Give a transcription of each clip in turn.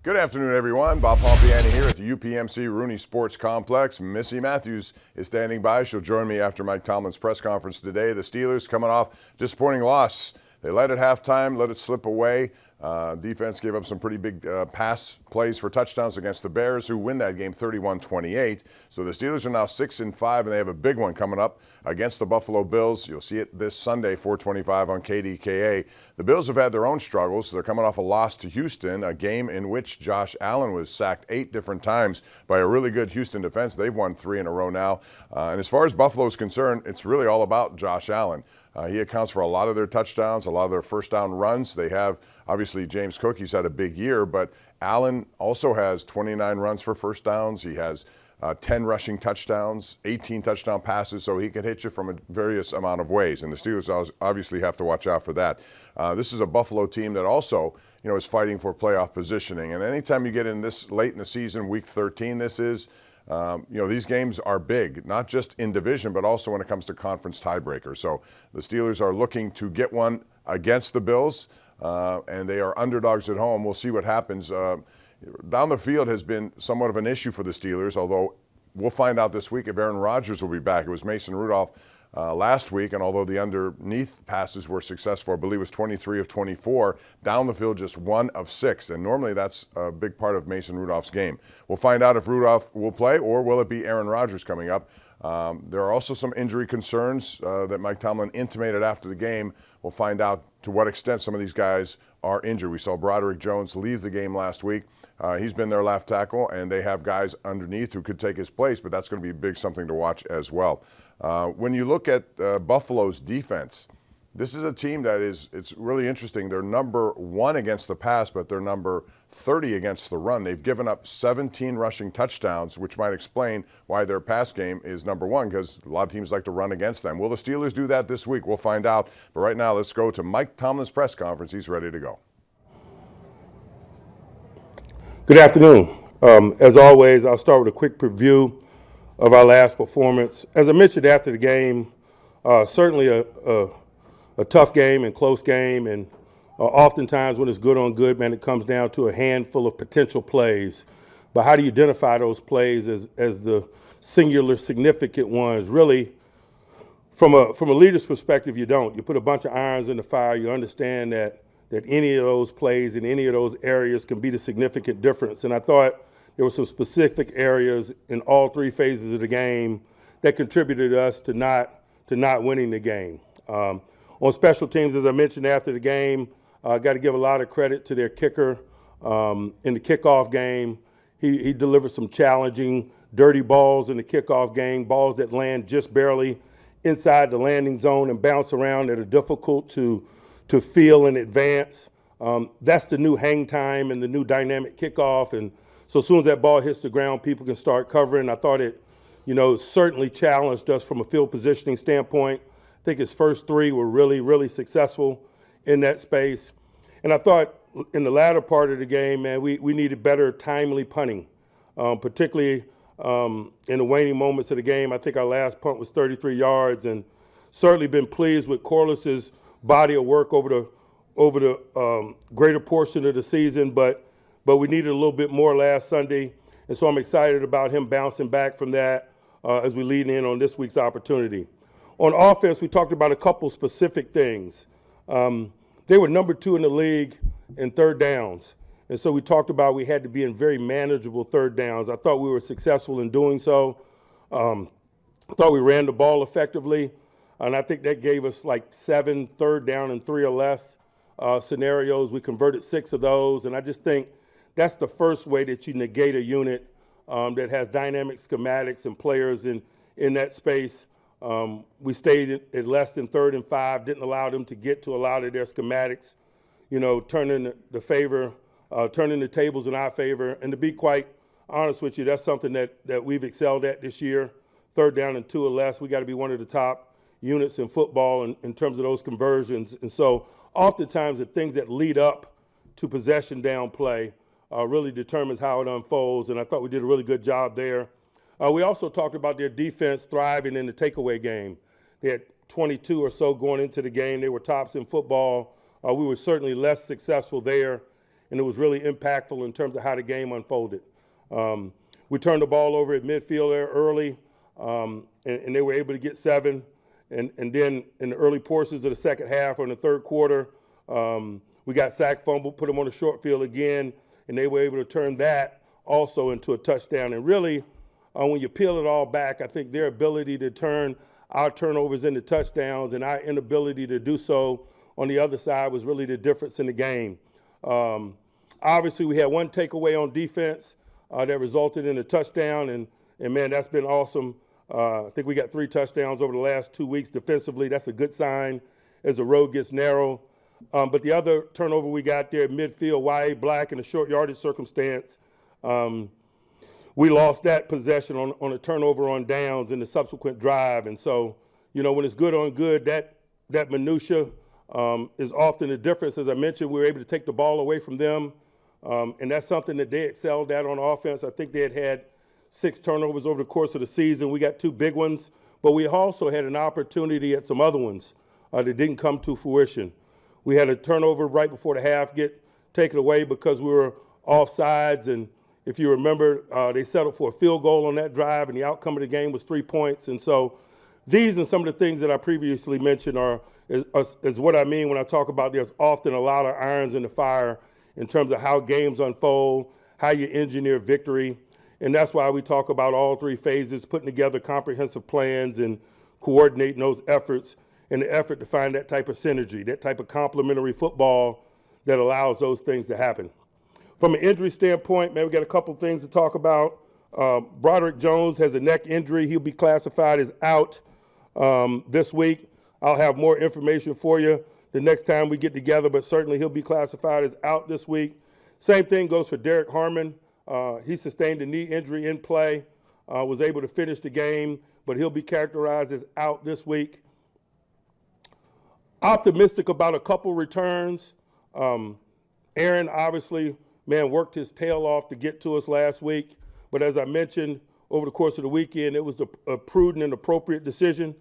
Good afternoon, everyone. Bob Pompiani here at the UPMC Rooney Sports Complex. Missy Matthews is standing by. She'll join me after Mike Tomlin's press conference today. The Steelers coming off disappointing loss. They led at halftime, let it slip away. Defense gave up some pretty big pass plays for touchdowns against the Bears, who win that game 31-28. So the Steelers are now 6-5, and they have a big one coming up against the Buffalo Bills. You'll see it this Sunday, 4:25 on KDKA. The Bills have had their own struggles. They're coming off a loss to Houston, a game in which Josh Allen was sacked 8 different times by a really good Houston defense. They've won 3 in a row now. And as far as Buffalo's concerned, it's really all about Josh Allen. He accounts for a lot of their touchdowns, a lot of their first down runs. They have, obviously, James Cook. He's had a big year, but Allen also has 29 runs for first downs. He has 10 rushing touchdowns, 18 touchdown passes, so he can hit you from a various amount of ways. And the Steelers obviously have to watch out for that. This is a Buffalo team that also, is fighting for playoff positioning. And anytime you get in this late in the season, week 13 this is, these games are big, not just in division, but also when it comes to conference tiebreakers. So the Steelers are looking to get one against the Bills, and they are underdogs at home. We'll see what happens. Down the field has been somewhat of an issue for the Steelers, although we'll find out this week if Aaron Rodgers will be back. It was Mason Rudolph last week, and although the underneath passes were successful, I believe it was 23 of 24, down the field just 1 of 6, and normally that's a big part of Mason Rudolph's game. We'll find out if Rudolph will play, or will it be Aaron Rodgers coming up. There are also some injury concerns that Mike Tomlin intimated after the game. We'll find out to what extent some of these guys are injured. We saw Broderick Jones leave the game last week. He's been their left tackle, and they have guys underneath who could take his place, but that's going to be something to watch as well. When you look at Buffalo's defense, this is a team that it's really interesting. They're number 1 against the pass, but they're number 30 against the run. They've given up 17 rushing touchdowns, which might explain why their pass game is number 1, because a lot of teams like to run against them. Will the Steelers do that this week? We'll find out. But right now, let's go to Mike Tomlin's press conference. He's ready to go. Good afternoon. As always, I'll start with a quick preview of our last performance. As I mentioned after the game, certainly a tough game and close game, and oftentimes when it's good on good, man, it comes down to a handful of potential plays. But how do you identify those plays as the singular significant ones? Really, from a leader's perspective, you don't. You put a bunch of irons in the fire. You understand that any of those plays in any of those areas can be the significant difference. And I thought there were some specific areas in all 3 phases of the game that contributed to us to not winning the game. On special teams, as I mentioned after the game, I got to give a lot of credit to their kicker. In the kickoff game, he delivered some challenging, dirty balls in the kickoff game, balls that land just barely inside the landing zone and bounce around that are difficult to feel in advance. That's the new hang time and the new dynamic kickoff. And so as soon as that ball hits the ground, people can start covering. I thought it, certainly challenged us from a field positioning standpoint. I think his first 3 were really, really successful in that space. And I thought in the latter part of the game, man, we needed better timely punting, particularly in the waning moments of the game. I think our last punt was 33 yards, and certainly been pleased with Corliss's body of work over the greater portion of the season, but we needed a little bit more last Sunday, and so I'm excited about him bouncing back from that as we lead in on this week's opportunity. On offense, we talked about a couple specific things. They were number 2 in the league in third downs, and so we talked about we had to be in very manageable third downs. I thought we were successful in doing so. I thought we ran the ball effectively. And I think that gave us like 7 third down and 3 or less scenarios. We converted 6 of those. And I just think that's the first way that you negate a unit that has dynamic schematics and players in that space. We stayed at less than 3rd and 5, didn't allow them to get to a lot of their schematics, turning the tables in our favor. And to be quite honest with you, that's something that we've excelled at this year. 3rd down and 2 or less, we got to be one of the top units in football in terms of those conversions. And so oftentimes the things that lead up to possession down play really determines how it unfolds, and I thought we did a really good job there. We also talked about their defense thriving in the takeaway game. They had 22 or so going into the game. They were tops in football. We were certainly less successful there. and it was really impactful in terms of how the game unfolded. We turned the ball over at midfield there early, and they were able to get 7. And then in the early portions of the second half or in the third quarter, we got sacked, fumbled, put them on the short field again, and they were able to turn that also into a touchdown. And really, when you peel it all back, I think their ability to turn our turnovers into touchdowns and our inability to do so on the other side was really the difference in the game. Obviously, we had one takeaway on defense that resulted in a touchdown, and man, that's been awesome. I think we got 3 touchdowns over the last 2 weeks defensively. That's a good sign as the road gets narrow. But the other turnover we got there at midfield, Y.A. Black, in a short yardage circumstance, we lost that possession on a turnover on downs in the subsequent drive. And so, when it's good on good, that minutia is often the difference. As I mentioned, we were able to take the ball away from them, and that's something that they excelled at on offense. I think they had 6 turnovers over the course of the season. We got 2 big ones, but we also had an opportunity at some other ones that didn't come to fruition. We had a turnover right before the half get taken away because we were offsides, and if you remember, they settled for a field goal on that drive, and the outcome of the game was 3 points. And so these and some of the things that I previously mentioned is what I mean when I talk about there's often a lot of irons in the fire in terms of how games unfold, how you engineer victory. And that's why we talk about all 3 phases, putting together comprehensive plans and coordinating those efforts in the effort to find that type of synergy, that type of complementary football that allows those things to happen. From an injury standpoint, man, we got a couple things to talk about. Broderick Jones has a neck injury. He'll be classified as out this week. I'll have more information for you the next time we get together, but certainly he'll be classified as out this week. Same thing goes for Derek Harmon. He sustained a knee injury in play, was able to finish the game, but he'll be characterized as out this week. Optimistic about a couple returns. Aaron, obviously, man, worked his tail off to get to us last week, but as I mentioned, over the course of the weekend, it was a prudent and appropriate decision.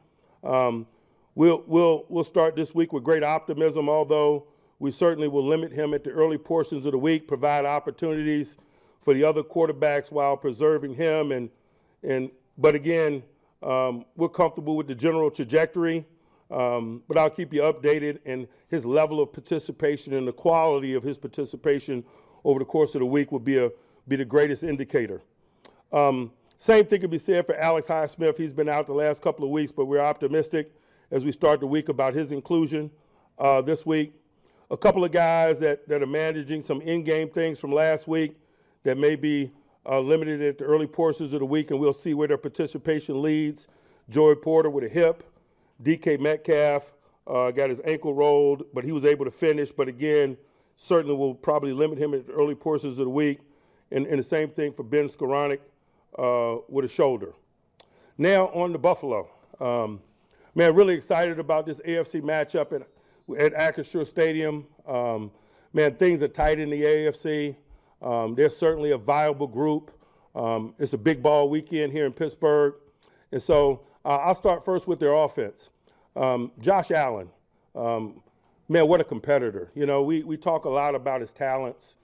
We'll start this week with great optimism, although we certainly will limit him at the early portions of the week, provide opportunities for the other quarterbacks while preserving him. But again, we're comfortable with the general trajectory, but I'll keep you updated, and his level of participation and the quality of his participation over the course of the week will be the greatest indicator. Same thing could be said for Alex Highsmith. He's been out the last couple of weeks, but we're optimistic as we start the week about his inclusion this week. A couple of guys that are managing some in-game things from last week that may be limited at the early portions of the week, and we'll see where their participation leads. Joey Porter with a hip. DK Metcalf got his ankle rolled, but he was able to finish. But again, certainly will probably limit him at the early portions of the week. And the same thing for Ben Skoranek with a shoulder. Now on to Buffalo. Man, really excited about this AFC matchup at Acrisure Stadium. Man, things are tight in the AFC. They're certainly a viable group. It's a big ball weekend here in Pittsburgh. And so I'll start first with their offense. Josh Allen, man, what a competitor. We talk a lot about his talents,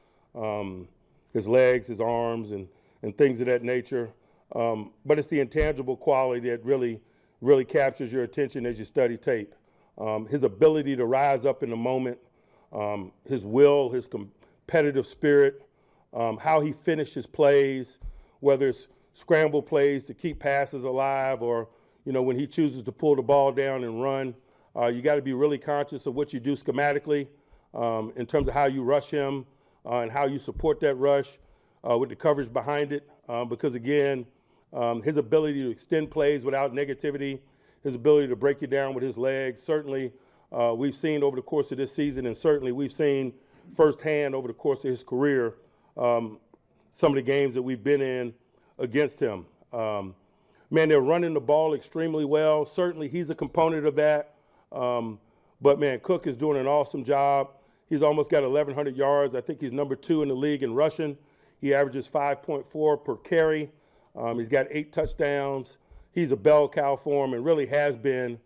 his legs, his arms, and things of that nature. But it's the intangible quality that really captures your attention as you study tape. His ability to rise up in the moment, his will, his competitive spirit, how he finishes plays, whether it's scramble plays to keep passes alive or, when he chooses to pull the ball down and run. You got to be really conscious of what you do schematically in terms of how you rush him and how you support that rush with the coverage behind it. Because, again, his ability to extend plays without negativity, his ability to break you down with his legs, certainly we've seen over the course of this season, and certainly we've seen firsthand over the course of his career some of the games that we've been in against him. Man, they're running the ball extremely well. Certainly he's a component of that. But, man, Cook is doing an awesome job. He's almost got 1,100 yards. I think he's number 2 in the league in rushing. He averages 5.4 per carry. He's got 8 touchdowns. He's a bell cow for him and really has been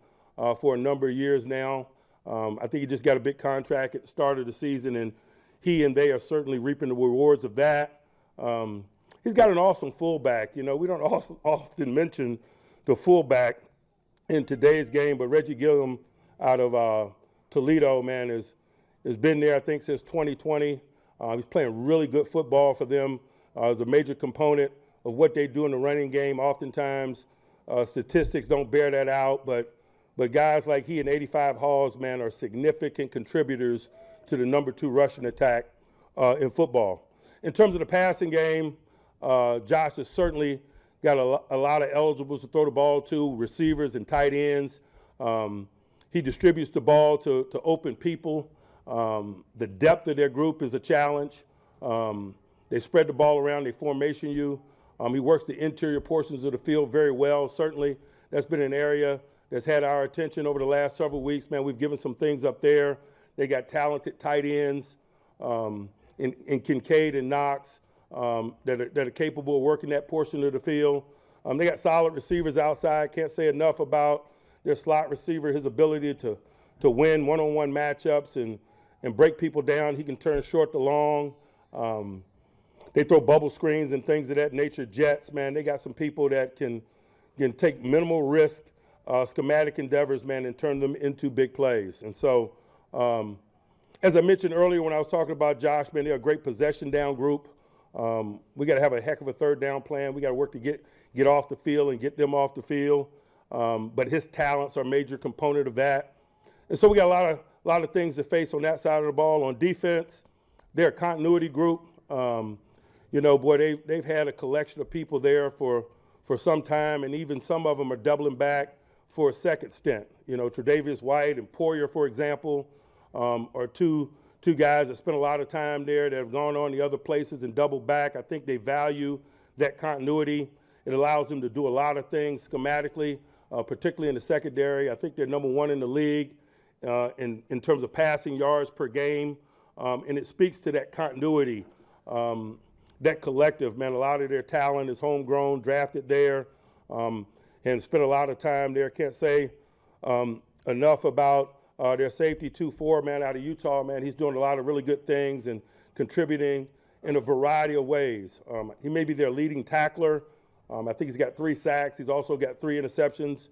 for a number of years now. I think he just got a big contract at the start of the season, and he and they are certainly reaping the rewards of that. He's got an awesome fullback. We don't often mention the fullback in today's game, but Reggie Gilliam out of Toledo, man, has been there, I think, since 2020. He's playing really good football for them. Is a major component of what they do in the running game. Oftentimes, statistics don't bear that out, but guys like he and 85 Halls, man, are significant contributors to the number 2 rushing attack in football. In terms of the passing game, Josh has certainly got a lot of eligibles to throw the ball to, receivers and tight ends. He distributes the ball to open people. The depth of their group is a challenge. They spread the ball around, they formation you. He works the interior portions of the field very well. Certainly, that's been an area that's had our attention over the last several weeks. Man, we've given some things up there. They got talented tight ends in Kincaid and Knox that are capable of working that portion of the field. They got solid receivers outside. Can't say enough about their slot receiver, his ability to win one-on-one matchups and break people down. He can turn short to long. They throw bubble screens and things of that nature. Jets, man, they got some people that can take minimal risk schematic endeavors, man, and turn them into big plays. And so, as I mentioned earlier when I was talking about Josh, man, they're a great possession down group. We got to have a heck of a third down plan. We got to work to get off the field and get them off the field. But his talents are a major component of that. And so we got a lot of things to face on that side of the ball. On defense, they're a continuity group. They've had a collection of people there for some time, and even some of them are doubling back for a second stint. Tre'Davious White and Poyer, for example, are two guys that spent a lot of time there that have gone on the other places and doubled back. I think they value that continuity. It allows them to do a lot of things schematically, particularly in the secondary. I think they're number 1 in the league in terms of passing yards per game, and it speaks to that continuity. That collective, man, a lot of their talent is homegrown, drafted there, and spent a lot of time there. Can't say enough about their safety 2-4, man, out of Utah, man. He's doing a lot of really good things and contributing in a variety of ways. He may be their leading tackler. I think he's got 3 sacks. He's also got 3 interceptions.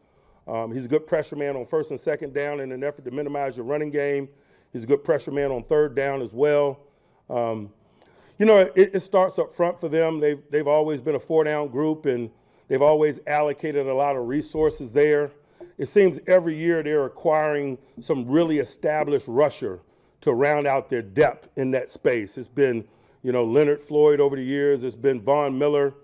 He's a good pressure man on first and second down in an effort to minimize your running game. He's a good pressure man on third down as well. It starts up front for them. They've always been a 4-down group, and they've always allocated a lot of resources there. It seems every year they're acquiring some really established rusher to round out their depth in that space. It's been, Leonard Floyd over the years. It's been Von Miller.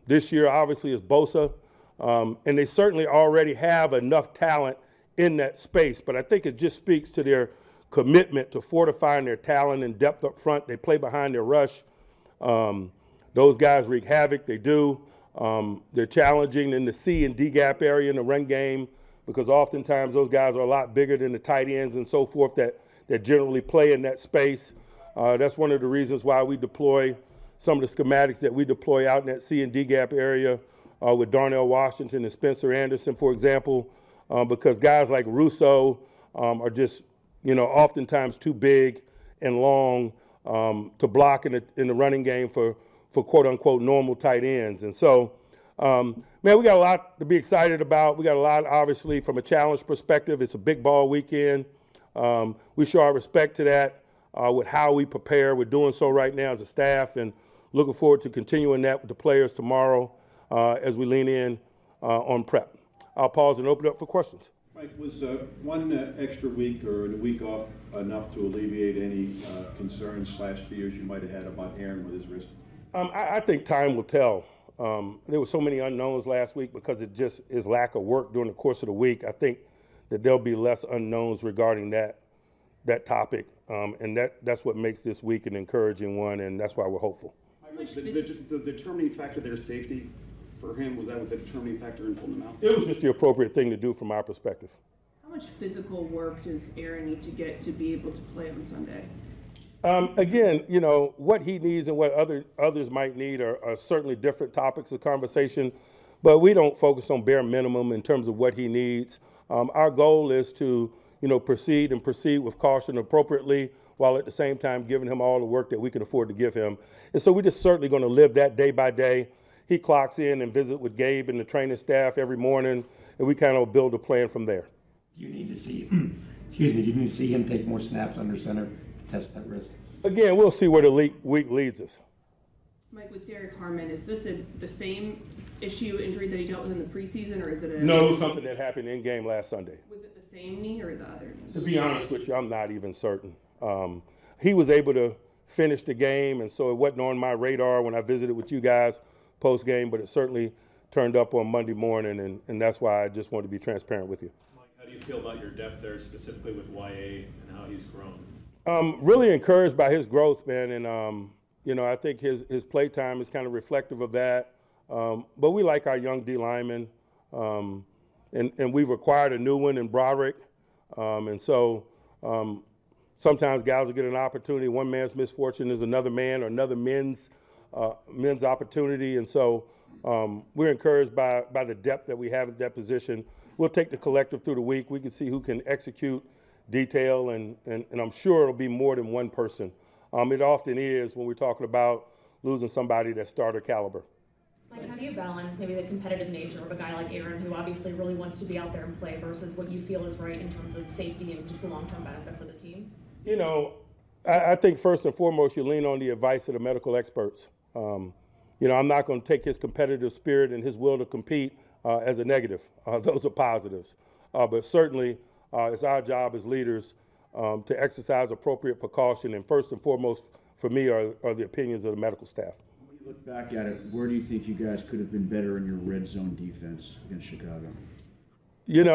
This year, obviously, is Bosa. And they certainly already have enough talent in that space. But I think it just speaks to their commitment to fortifying their talent and depth up front. They play behind their rush. Those guys wreak havoc. They do. They're challenging in the C and D gap area in the run game because oftentimes those guys are a lot bigger than the tight ends and so forth that generally play in that space. That's one of the reasons why we deploy some of the schematics that we deploy out in that C and D gap area with Darnell Washington and Spencer Anderson, for example, because guys like Russo are just, oftentimes too big and long to block in the running game for quote-unquote normal tight ends. And so, man, we got a lot to be excited about. We got a lot, obviously, from a challenge perspective. It's a big ball weekend. We show our respect to that with how we prepare. We're doing so right now as a staff and looking forward to continuing that with the players tomorrow as we lean in on prep. I'll pause and open it up for questions. Mike, was one extra week or a week off enough to alleviate any concerns / fears you might have had about Aaron with his wrist? I think time will tell. There were so many unknowns last week because it just is lack of work during the course of the week. I think that there'll be less unknowns regarding that topic, and that's what makes this week an encouraging one, and that's why we're hopeful. The determining factor there, safety for him, was that the determining factor in pulling him out? It was just the appropriate thing to do from our perspective. How much physical work does Aaron need to get to be able to play on Sunday? Again, what he needs and what others might need are certainly different topics of conversation, but we don't focus on bare minimum in terms of what he needs. Our goal is to, proceed with caution appropriately while at the same time giving him all the work that we can afford to give him. And so we're just certainly going to live that day by day. He clocks in and visits with Gabe and the training staff every morning, and we kind of build a plan from there. Do you need to see, excuse me, do you need to see him take more snaps under center to test that risk? Again, we'll see where the week leads us. Mike, with Derek Harmon, is this the same injury that he dealt with in the preseason, or is it No, something that happened in game last Sunday. Was it the same knee or the other knee? To be honest with you, I'm not even certain. He was able to finish the game, and so it wasn't on my radar when I visited with you guys post-game, but it certainly turned up on Monday morning, and that's why I just wanted to be transparent with you. Mike, how do you feel about your depth there, specifically with YA and how he's grown? Really encouraged by his growth, man, and I think his play time is kind of reflective of that. But we like our young D linemen, and we've acquired a new one in Broderick, and so sometimes guys will get an opportunity. One man's misfortune is another man or another men's opportunity, and so we're encouraged by the depth that we have at that position. We'll take the collective through the week. We can see who can execute detail, and I'm sure it'll be more than one person. It often is when we're talking about losing somebody that's starter caliber. Like, how do you balance maybe the competitive nature of a guy like Aaron, who obviously really wants to be out there and play, versus what you feel is right in terms of safety and just the long-term benefit for the team? I think first and foremost, you lean on the advice of the medical experts. I'm not going to take his competitive spirit and his will to compete as a negative. Those are positives. But certainly, it's our job as leaders to exercise appropriate precaution, and first and foremost for me are the opinions of the medical staff. When you look back at it, where do you think you guys could have been better in your red zone defense against Chicago? There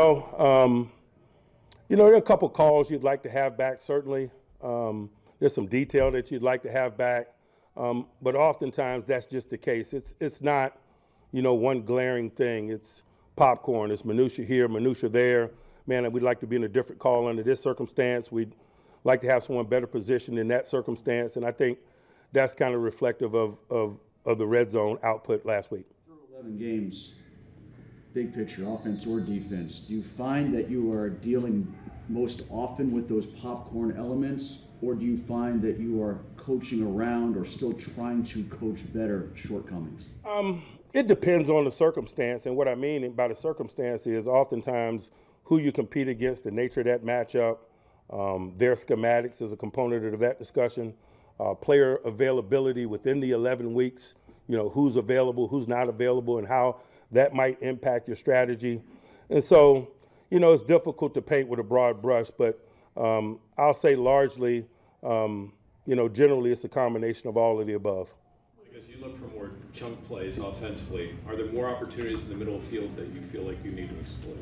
are a couple calls you'd like to have back, certainly. There's some detail that you'd like to have back, but oftentimes that's just the case. It's not, one glaring thing. It's popcorn. It's minutia here, minutia there. Man, we'd like to be in a different call under this circumstance. We'd like to have someone better positioned in that circumstance, and I think that's kind of reflective of the red zone output last week. Through 11 games, big picture, offense or defense, do you find that you are dealing most often with those popcorn elements, or do you find that you are coaching around or still trying to coach better shortcomings? It depends on the circumstance, and what I mean by the circumstance is oftentimes who you compete against, the nature of that matchup, their schematics is a component of that discussion, player availability within the 11 weeks, who's available, who's not available, and how that might impact your strategy. And so, it's difficult to paint with a broad brush, but I'll say largely, generally it's a combination of all of the above. As you look for more chunk plays offensively, are there more opportunities in the middle of the field that you feel like you need to exploit?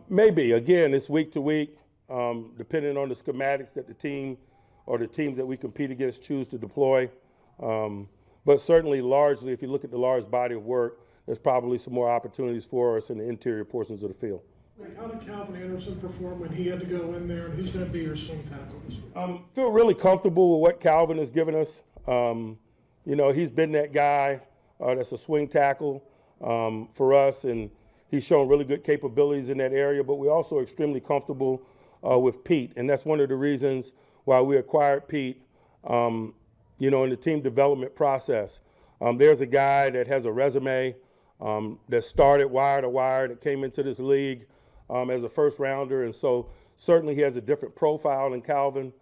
Maybe. Again, it's week to week, depending on the schematics that the team or the teams that we compete against choose to deploy. But certainly, largely, if you look at the large body of work, there's probably some more opportunities for us in the interior portions of the field. How did Calvin Anderson perform when he had to go in there, and who's going to be your swing tackle this week? Feel really comfortable with what Calvin has given us. He's been that guy that's a swing tackle for us, and he's shown really good capabilities in that area, but we're also extremely comfortable with Pete, and that's one of the reasons why we acquired Pete, in the team development process. There's a guy that has a resume that started wire to wire, that came into this league as a first rounder, and so certainly he has a different profile than Calvin.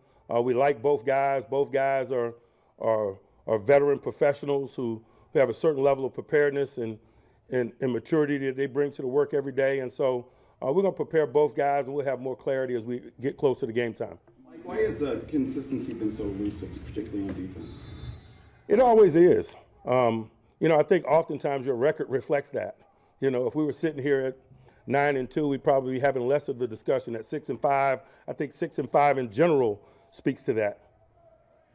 We like both guys. Both guys are veteran professionals who have a certain level of preparedness and maturity that they bring to the work every day. And so we're going to prepare both guys, and we'll have more clarity as we get closer to game time. Mike, why has consistency been so elusive, particularly on defense? It always is. I think oftentimes your record reflects that. If we were sitting here at 9-2, we'd probably be having less of the discussion. At 6-5, I think 6-5 in general speaks to that.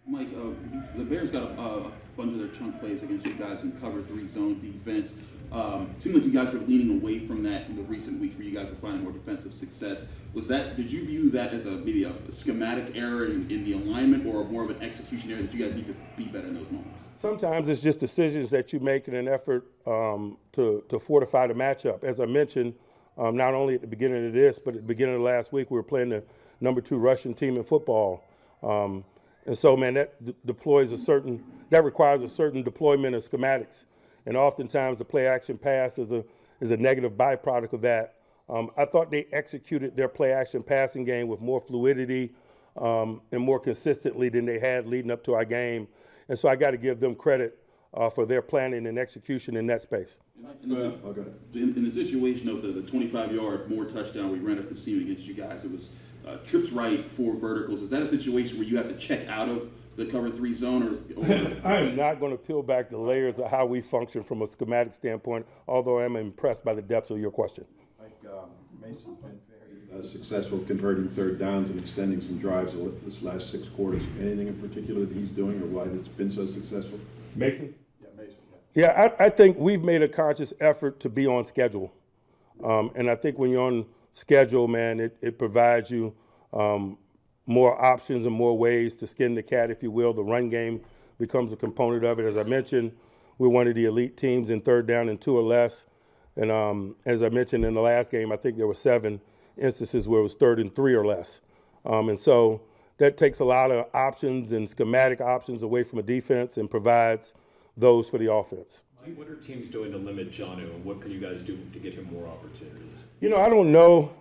Mike, the Bears got a bunch of their chunk plays against you guys in cover 3 zone defense. It seemed like you guys were leaning away from that in the recent weeks where you guys were finding more defensive success. Did you view that as maybe a schematic error in the alignment, or more of an execution error that you guys need to be better in those moments? Sometimes it's just decisions that you make in an effort to fortify the matchup. As I mentioned, not only at the beginning of this, but at the beginning of last week, we were playing the number 2 Russian team in football. And so, man, that requires a certain deployment of schematics. And oftentimes the play action pass is a negative byproduct of that. I thought they executed their play action passing game with more fluidity and more consistently than they had leading up to our game. And so I got to give them credit for their planning and execution in that space. In the situation of the 25-yard more touchdown we ran up the seam against you guys, it was trips right, 4 verticals. Is that a situation where you have to check out of the cover 3 zone? I am not going to peel back the layers of how we function from a schematic standpoint, although I am impressed by the depths of your question. Mason's been very successful converting third downs and extending some drives this last 6 quarters. Anything in particular that he's doing or why it's been so successful? Mason? Yeah, Mason. Yeah, I think we've made a conscious effort to be on schedule. And I think when you're on schedule, man, it provides you more options and more ways to skin the cat, if you will. The run game becomes a component of it. As I mentioned, we're one of the elite teams in third down and 2 or less. And as I mentioned in the last game, I think there were 7 instances where it was 3rd and 3 or less. And so that takes a lot of options and schematic options away from a defense and provides those for the offense. What are teams doing to limit Jonnu, and what can you guys do to get him more opportunities? You know, I don't know.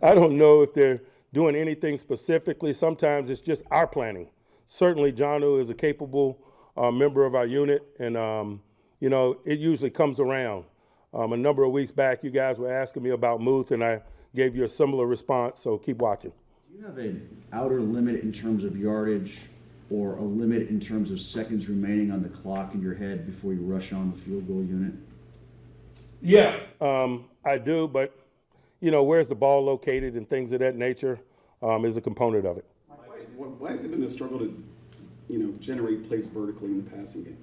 I don't know if they're doing anything specifically. Sometimes it's just our planning. Certainly, Jonnu is a capable member of our unit, and you know, it usually comes around. A number of weeks back, you guys were asking me about Muth, and I gave you a similar response, so keep watching. Do you have an outer limit in terms of yardage or a limit in terms of seconds remaining on the clock in your head before you rush on the field goal unit? Yeah, I do, but, you know, where's the ball located and things of that nature is a component of it. Why has it been a struggle to, generate plays vertically in the passing game?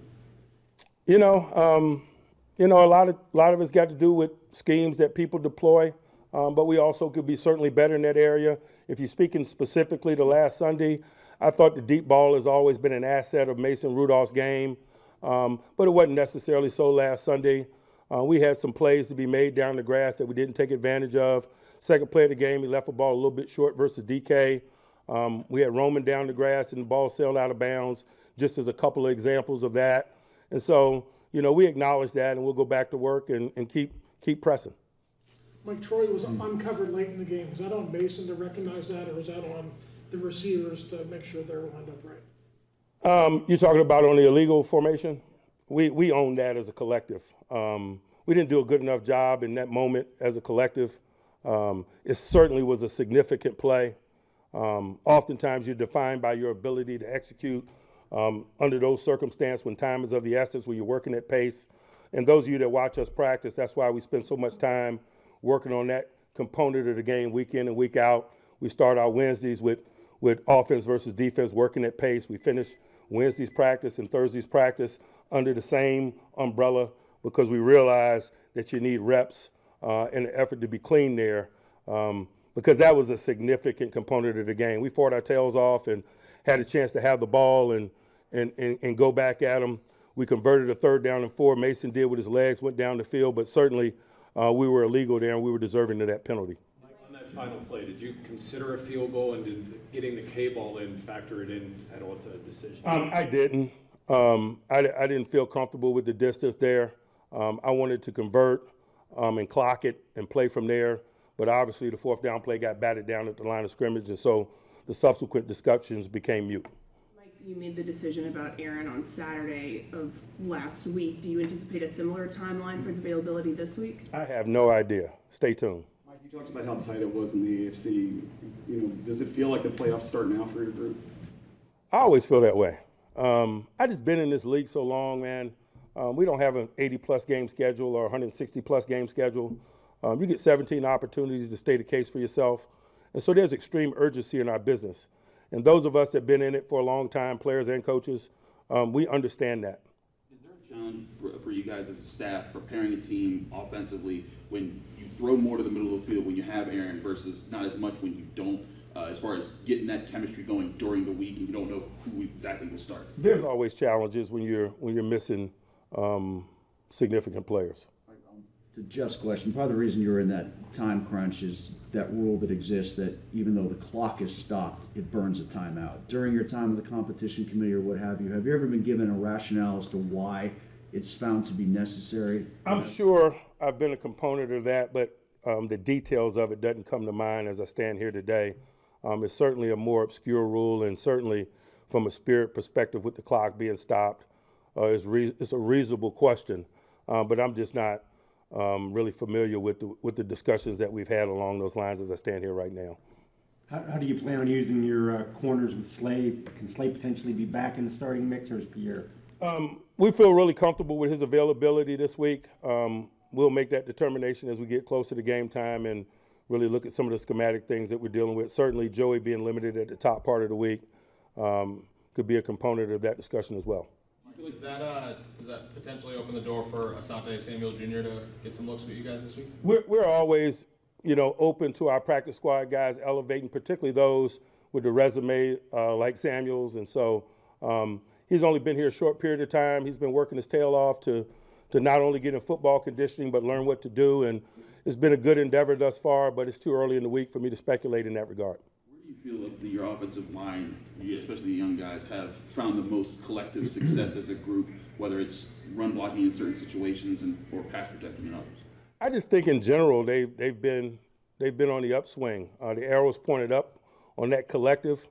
A lot of it's got to do with schemes that people deploy, but we also could be certainly better in that area. If you're speaking specifically to last Sunday, I thought the deep ball has always been an asset of Mason Rudolph's game, but it wasn't necessarily so last Sunday. We had some plays to be made down the grass that we didn't take advantage of. Second play of the game, he left the ball a little bit short versus DK. We had Roman down the grass and the ball sailed out of bounds, just as a couple of examples of that. And so, we acknowledge that, and we'll go back to work and keep pressing. Mike, Troy was uncovered late in the game. Is that on Mason to recognize that, or is that on the receivers to make sure they're lined up right? You're talking about on the illegal formation? We own that as a collective. We didn't do a good enough job in that moment as a collective. It certainly was a significant play. Oftentimes you're defined by your ability to execute under those circumstances when time is of the essence, when you're working at pace. And those of you that watch us practice, that's why we spend so much time working on that component of the game week in and week out. We start our Wednesdays with offense versus defense, working at pace. We finish Wednesday's practice and Thursday's practice under the same umbrella because we realize that you need reps in an effort to be clean there because that was a significant component of the game. We fought our tails off and had a chance to have the ball and go back at them. We converted a 3rd down and 4. Mason did with his legs, went down the field, but certainly we were illegal there and we were deserving of that penalty. On that final play, did you consider a field goal, and did getting the K-ball in factor it in at all to the decision? I didn't. I didn't feel comfortable with the distance there. I wanted to convert and clock it and play from there, but obviously the 4th down play got batted down at the line of scrimmage, and so the subsequent discussions became mute. You made the decision about Aaron on Saturday of last week. Do you anticipate a similar timeline for his availability this week? I have no idea. Stay tuned. Mike, you talked about how tight it was in the AFC. Does it feel like the playoffs start now for your group? I always feel that way. I just been in this league so long, man. We don't have an 80-plus game schedule or 160-plus game schedule. You get 17 opportunities to state a case for yourself. And so there's extreme urgency in our business. And those of us that have been in it for a long time, players and coaches, we understand that. Is there a challenge for you guys as a staff preparing a team offensively when you throw more to the middle of the field when you have Aaron versus not as much when you don't, as far as getting that chemistry going during the week and you don't know who exactly will start? There's always challenges when you're missing significant players. To Jeff's question, part of the reason you're in that time crunch is that rule that exists that even though the clock is stopped, it burns a timeout. During your time with the competition committee or what have you ever been given a rationale as to why it's found to be necessary? I'm sure I've been a component of that, but the details of it doesn't come to mind as I stand here today. It's certainly a more obscure rule, and certainly from a spirit perspective with the clock being stopped, it's a reasonable question, but I'm just not really familiar with the discussions that we've had along those lines as I stand here right now. How do you plan on using your corners with Slade? Can Slade potentially be back in the starting mix, or is Pierre? We feel really comfortable with his availability this week. We'll make that determination as we get closer to game time and really look at some of the schematic things that we're dealing with. Certainly Joey being limited at the top part of the week could be a component of that discussion as well. Does that potentially open the door for Asante Samuel Jr. to get some looks with you guys this week? We're always, open to our practice squad guys elevating, particularly those with the resume like Samuel's. And so he's only been here a short period of time. He's been working his tail off to not only get in football conditioning, but learn what to do. And it's been a good endeavor thus far, but it's too early in the week for me to speculate in that regard. Where do you feel like your offensive line, especially the young guys, have found the most collective success as a group, whether it's run blocking in certain situations or pass protecting in others? I just think in general they've been on the upswing. The arrow's pointed up on that collective,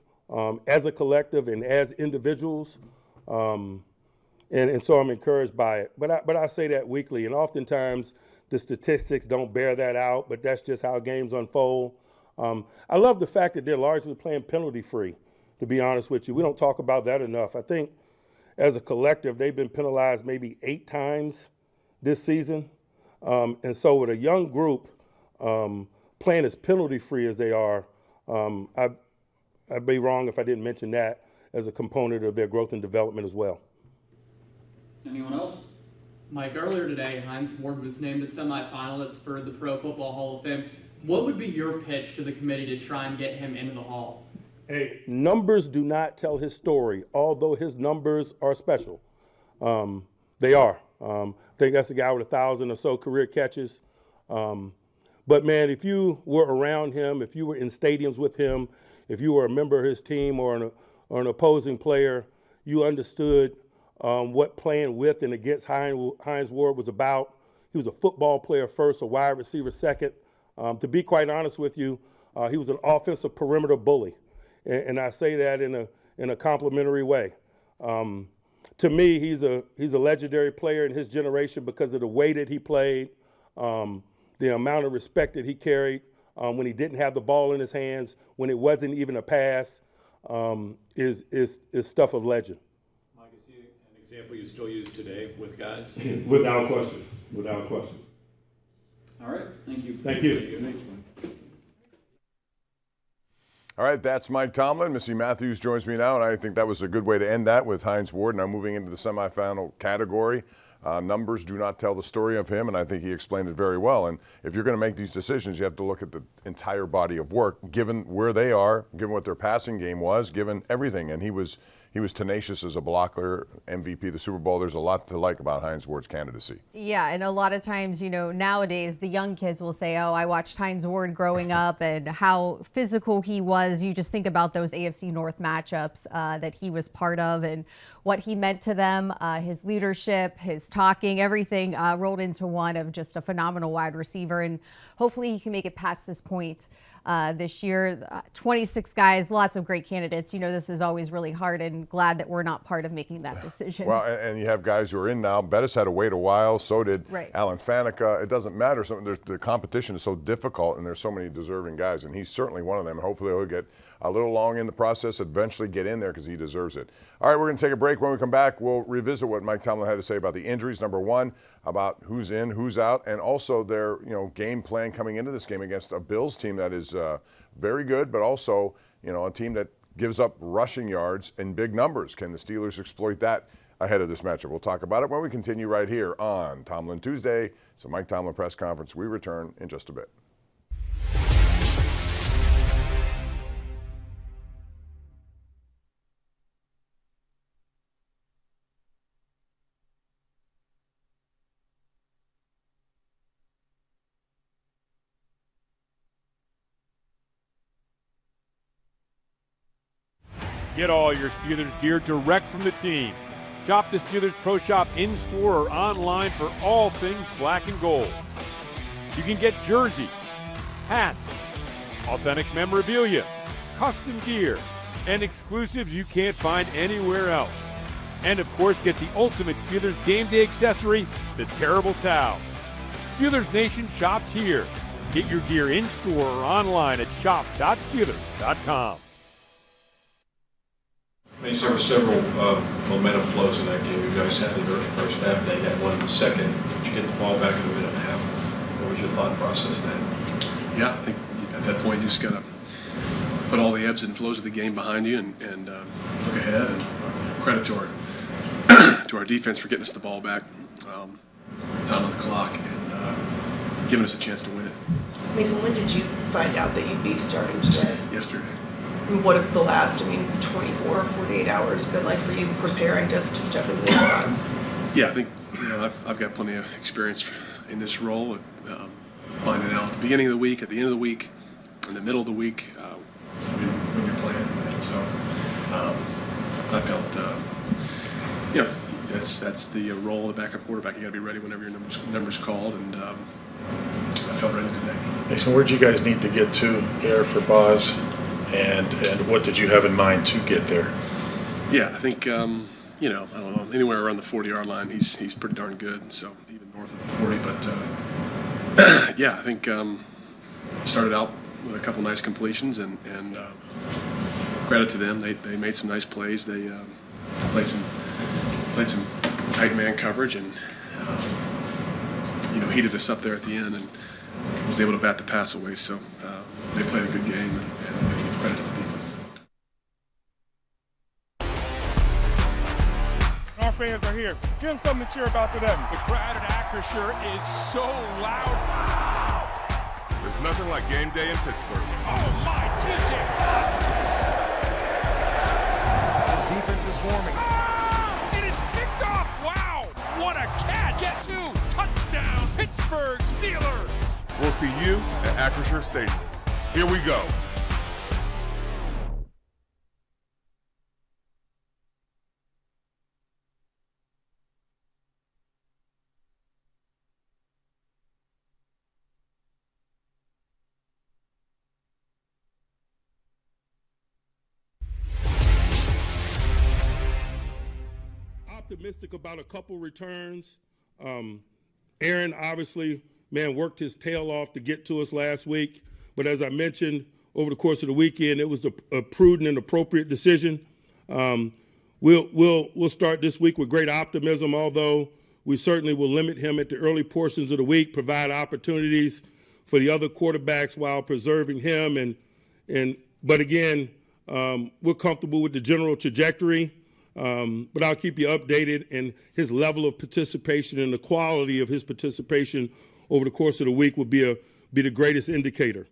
as a collective and as individuals, and so I'm encouraged by it. But I say that weekly, and oftentimes the statistics don't bear that out. But that's just how games unfold. I love the fact that they're largely playing penalty-free. To be honest with you, we don't talk about that enough. I think as a collective they've been penalized maybe 8 times this season. And so with a young group playing as penalty-free as they are, I'd be wrong if I didn't mention that as a component of their growth and development as well. Anyone else? Mike, earlier today, Hines Ward was named a semifinalist for the Pro Football Hall of Fame. What would be your pitch to the committee to try and get him into the Hall? Hey, numbers do not tell his story, although his numbers are special. They are. I think that's a guy with 1,000 or so career catches. But, man, if you were around him, if you were in stadiums with him, if you were a member of his team or an opposing player, you understood what playing with and against Hines Ward was about. He was a football player first, a wide receiver second. To be quite honest with you, he was an offensive perimeter bully. And I say that in a complimentary way. To me, he's a legendary player in his generation because of the way that he played, the amount of respect that he carried when he didn't have the ball in his hands, when it wasn't even a pass, is stuff of legend. Mike, is he an example you still use today with guys? Without question. Without question. All right. Thank you. Thank you. Thanks, Mike. All right, that's Mike Tomlin. Missy Matthews joins me now, and I think that was a good way to end that with Hines Ward. Now moving into the semifinal category. Numbers do not tell the story of him, and I think he explained it very well. And if you're going to make these decisions, you have to look at the entire body of work, given where they are, given what their passing game was, given everything. And he was tenacious as a blocker, MVP of the Super Bowl. There's a lot to like about Hines Ward's candidacy. Yeah, and a lot of times, nowadays the young kids will say, oh, I watched Hines Ward growing up and how physical he was. You just think about those AFC North matchups that he was part of and what he meant to them, his leadership, his talking, everything rolled into one of just a phenomenal wide receiver. And hopefully he can make it past this point this year. 26 guys, lots of great candidates. This is always really hard, and glad that we're not part of making that decision. Well, and you have guys who are in now. Bettis had to wait a while. So did Alan Faneca. It doesn't matter. The competition is so difficult, and there's so many deserving guys, and he's certainly one of them. Hopefully he'll get a little long in the process, eventually get in there because he deserves it. All right, we're going to take a break. When we come back, we'll revisit what Mike Tomlin had to say about the injuries. Number one, about who's in, who's out, and also their game plan coming into this game against a Bills team that is very good, but also a team that gives up rushing yards in big numbers. Can the Steelers exploit that ahead of this matchup? We'll talk about it when we continue right here on Tomlin Tuesday. It's a Mike Tomlin press conference. We return in just a bit. Get all your Steelers gear direct from the team. Shop the Steelers Pro Shop in-store or online for all things black and gold. You can get jerseys, hats, authentic memorabilia, custom gear, and exclusives you can't find anywhere else. And of course, get the ultimate Steelers game day accessory, the Terrible Towel. Steelers Nation shops here. Get your gear in-store or online at shop.steelers.com. Mason, there were several momentum flows in that game. You guys had in the first half, they had one in the second. Did you get the ball back in the minute and a half? What was your thought process then? Yeah, I think at that point you just got to put all the ebbs and flows of the game behind you and look ahead. And credit to our defense for getting us the ball back, time on the clock, and giving us a chance to win it. Mason, when did you find out that you'd be starting today? Yesterday. What have the last, 24 or 48 hours been like for you preparing to step into this spot? Yeah, I think I've got plenty of experience in this role, finding out at the beginning of the week, at the end of the week, in the middle of the week, when you're playing. And so I felt, that's the role of the backup quarterback. You got to be ready whenever your number's called, and I felt ready today. Mason, where'd you guys need to get to there for Boz? And what did you have in mind to get there? Yeah, I think, I don't know, anywhere around the 40-yard line, he's pretty darn good. So even north of the 40, but yeah, I think started out with a couple nice completions, and credit to them. They made some nice plays. They played some tight man coverage, and heated us up there at the end, and was able to bat the pass away. So they played a good game, and credit to the defense. Our fans are here. Give them something to cheer about today. The crowd at Acrisure is so loud. Wow! There's nothing like game day in Pittsburgh. Oh my, TJ! This defense is swarming. And it's kicked off. Wow! What a catch! Guess who? Touchdown, Pittsburgh Steelers! We'll see you at Acrisure Stadium. Here we go. Optimistic about a couple returns. Aaron obviously, worked his tail off to get to us last week. But as I mentioned, over the course of the weekend, it was a prudent and appropriate decision. We'll start this week with great optimism, although we certainly will limit him at the early portions of the week, provide opportunities for the other quarterbacks while preserving him. But again, we're comfortable with the general trajectory. But I'll keep you updated, and his level of participation and the quality of his participation over the course of the week will be the greatest indicator.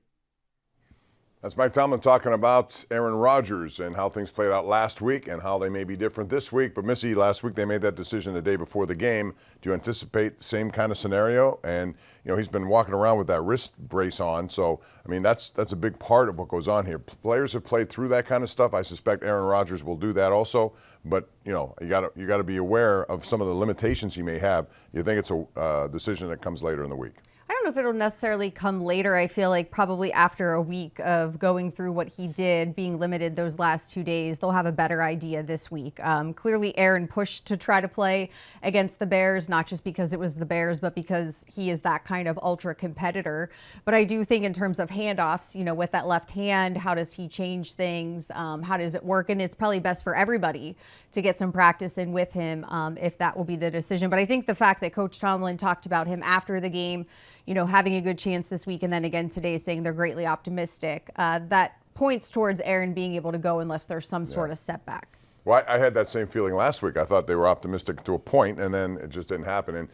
That's Mike Tomlin talking about Aaron Rodgers and how things played out last week and how they may be different this week. But Missy, last week they made that decision the day before the game. Do you anticipate the same kind of scenario? And he's been walking around with that wrist brace on, so that's a big part of what goes on here. Players have played through that kind of stuff. I suspect Aaron Rodgers will do that also. But you got to be aware of some of the limitations he may have. You think it's a decision that comes later in the week? I don't know if it'll necessarily come later. I feel like probably after a week of going through what he did, being limited those last 2 days, they'll have a better idea this week. Clearly, Aaron pushed to try to play against the Bears, not just because it was the Bears, but because he is that kind of ultra competitor. But I do think in terms of handoffs, with that left hand, how does he change things? How does it work? And it's probably best for everybody to get some practice in with him if that will be the decision. But I think the fact that Coach Tomlin talked about him after the game, having a good chance this week, and then again today saying they're greatly optimistic, that points towards Aaron being able to go unless there's some sort of setback. Well, I had that same feeling last week. I thought they were optimistic to a point, and then it just didn't happen. And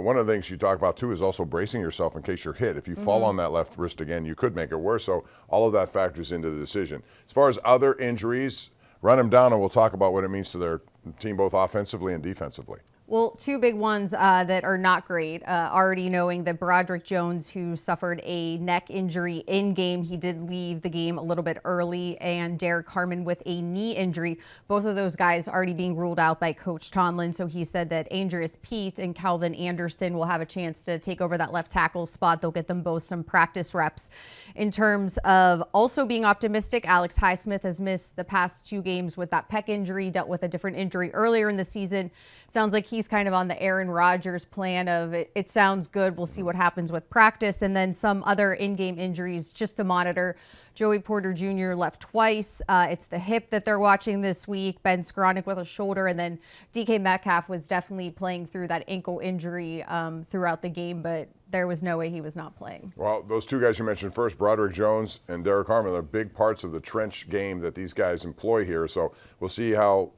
one of the things you talk about, too, is also bracing yourself in case you're hit. If you fall on that left wrist again, you could make it worse. So all of that factors into the decision. As far as other injuries, run them down, and we'll talk about what it means to team both offensively and defensively? Well, two big ones that are not great. Already knowing that Broderick Jones, who suffered a neck injury in game, he did leave the game a little bit early, and Derek Harmon with a knee injury. Both of those guys already being ruled out by Coach Tomlin. So he said that Andreas Pete and Calvin Anderson will have a chance to take over that left tackle spot. They'll get them both some practice reps. In terms of also being optimistic, Alex Highsmith has missed the past 2 games with that pec injury, dealt with a different injury earlier in the season. Sounds like he's kind of on the Aaron Rodgers plan of it sounds good. We'll see what happens with practice. And then some other in-game injuries just to monitor. Joey Porter Jr. left twice. It's the hip that they're watching this week. Ben Skoranek with a shoulder. And then DK Metcalf was definitely playing through that ankle injury throughout the game, but there was no way he was not playing. Well, those 2 guys you mentioned first, Broderick Jones and Derek Harmon, are big parts of the trench game that these guys employ here. So we'll see how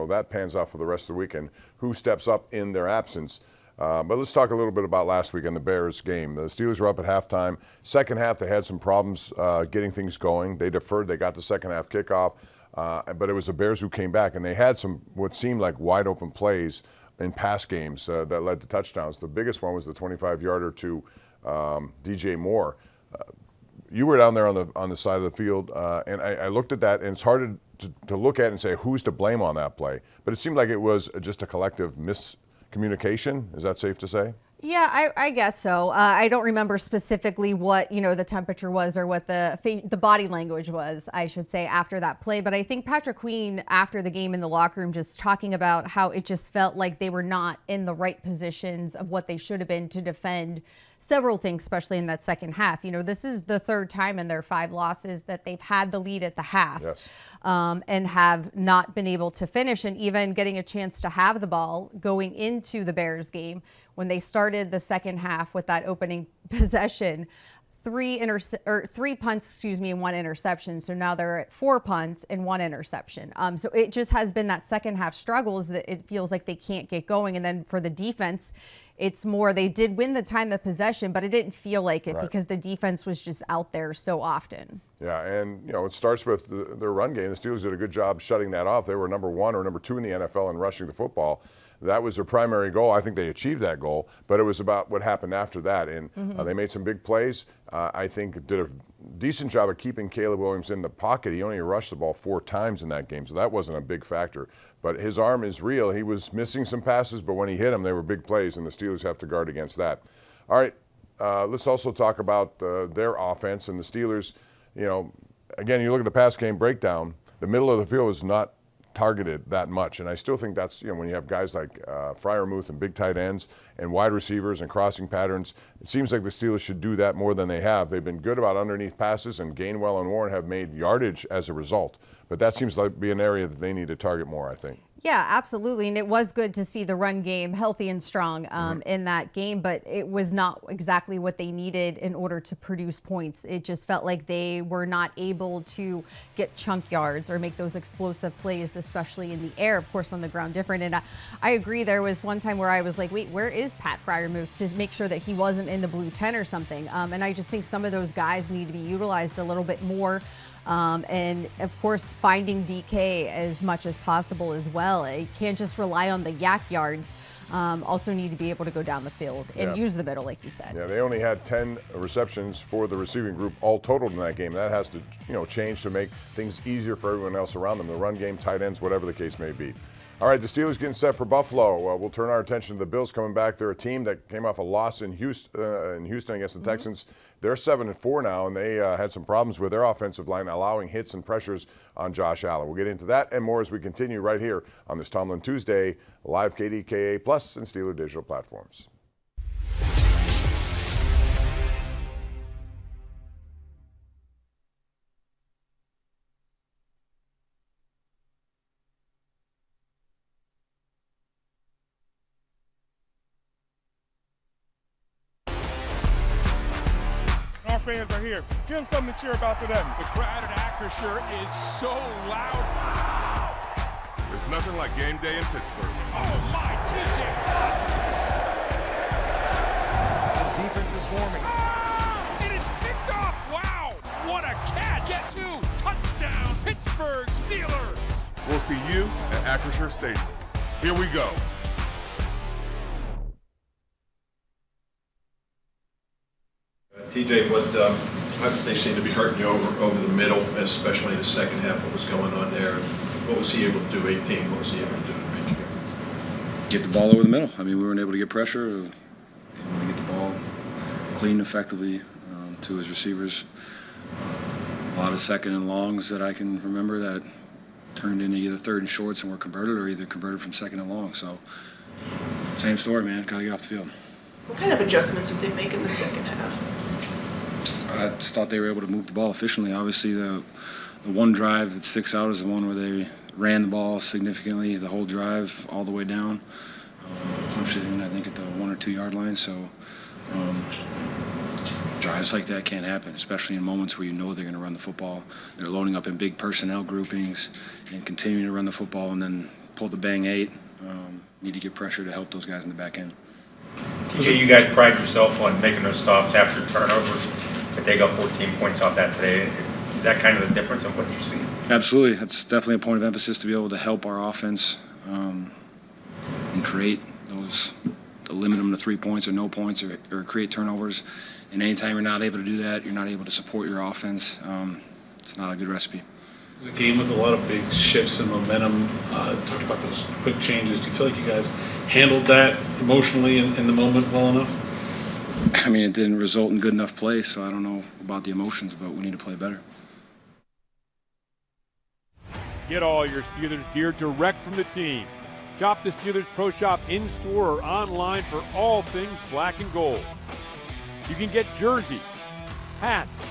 that pans out for the rest of the week and who steps up in their absence. But let's talk a little bit about last week in the Bears game. The Steelers were up at halftime. Second half, they had some problems getting things going. They deferred. They got the second half kickoff. But it was the Bears who came back, and they had some what seemed like wide open plays in pass games that led to touchdowns. The biggest one was the 25-yarder to DJ Moore. You were down there on the side of the field, and I looked at that, and it's hard to look at and say who's to blame on that play. But it seemed like it was just a collective miscommunication. Is that safe to say? Yeah, I guess so. I don't remember specifically what the temperature was or what the body language was, I should say, after that play. But I think Patrick Queen, after the game in the locker room, just talking about how it just felt like they were not in the right positions of what they should have been to defend several things, especially in that second half. This is the 3rd time in their 5 losses that they've had the lead at the half. Yes. And have not been able to finish, and even getting a chance to have the ball going into the Bears game when they started the second half with that opening possession. 3 punts, and 1 interception. So now they're at 4 punts and 1 interception. So it just has been that second half struggles that it feels like they can't get going. And then for the defense, it's more they did win the time of possession, but it didn't feel like it because the defense was just out there so often. Yeah, and it starts with their run game. The Steelers did a good job shutting that off. They were number 1 or number 2 in the NFL in rushing the football. That was their primary goal. I think they achieved that goal, but it was about what happened after that. And they made some big plays. I think did a decent job of keeping Caleb Williams in the pocket. He only rushed the ball 4 times in that game, so that wasn't a big factor. But his arm is real. He was missing some passes, but when he hit them, they were big plays, and the Steelers have to guard against that. All right, let's also talk about their offense and the Steelers. Again, you look at the pass game breakdown, the middle of the field is not targeted that much, and I still think that's when you have guys like Freiermuth and big tight ends and wide receivers and crossing patterns, it seems like the Steelers should do that more than they have. They've been good about underneath passes, and Gainwell and Warren have made yardage as a result, but that seems like be an area that they need to target more, I think. Yeah, absolutely. And it was good to see the run game healthy and strong in that game, but it was not exactly what they needed in order to produce points. It just felt like they were not able to get chunk yards or make those explosive plays, especially in the air. Of course, on the ground, different. And I agree. There was one time where I was like, wait, where is Pat Freiermuth, to make sure that he wasn't in the blue 10 or something. And I just think some of those guys need to be utilized a little bit more. And of course, finding DK as much as possible as well. You can't just rely on the yak yards. Also need to be able to go down the field and use the middle, like you said. Yeah, they only had 10 receptions for the receiving group all totaled in that game. That has to, change to make things easier for everyone else around them. The run game, tight ends, whatever the case may be. All right, the Steelers getting set for Buffalo. We'll turn our attention to the Bills coming back. They're a team that came off a loss in Houston against the Texans. They're 7-4 now, and they had some problems with their offensive line, allowing hits and pressures on Josh Allen. We'll get into that and more as we continue right here on this Tomlin Tuesday, live KDKA Plus and Steeler Digital platforms. Fans are here. Give them something to cheer about today. The crowd at Acrisure is so loud. There's nothing like game day in Pittsburgh. Oh my, TJ! This defense is swarming. It is picked off. Wow, what a catch! Get 2, touchdown, Pittsburgh Steelers. We'll see you at Acrisure Stadium. Here we go. TJ, they seem to be hurting you over the middle, especially in the second half. What was going on there? What was he able to do? 18. What was he able to do in Michigan? Get the ball over the middle. I mean, we weren't able to get pressure. We get the ball clean effectively to his receivers. A lot of second and longs that I can remember that turned into either third and shorts and were converted, or either converted from second and long. So, same story, man. Got to get off the field. What kind of adjustments did they make in the second half? I just thought they were able to move the ball efficiently. Obviously, the one drive that sticks out is the one where they ran the ball significantly the whole drive all the way down. Punched it in, I think, at the 1 or 2 yard line. So drives like that can't happen, especially in moments where you know they're going to run the football. They're loading up in big personnel groupings and continuing to run the football, and then pull the bang 8. Need to get pressure to help those guys in the back end. TJ, you guys pride yourself on making those stops after turnovers, but they got 14 points off that today. Is that kind of the difference in what you see? Absolutely. That's definitely a point of emphasis to be able to help our offense and create those, to limit them to 3 points or no points, or create turnovers. And anytime you're not able to do that, you're not able to support your offense, it's not a good recipe. It was a game with a lot of big shifts in momentum. Talked about those quick changes. Do you feel like you guys handled that emotionally in the moment well enough? I mean, it didn't result in good enough play, so I don't know about the emotions, but we need to play better. Get all your Steelers gear direct from the team. Shop the Steelers Pro Shop in-store or online for all things black and gold. You can get jerseys, hats,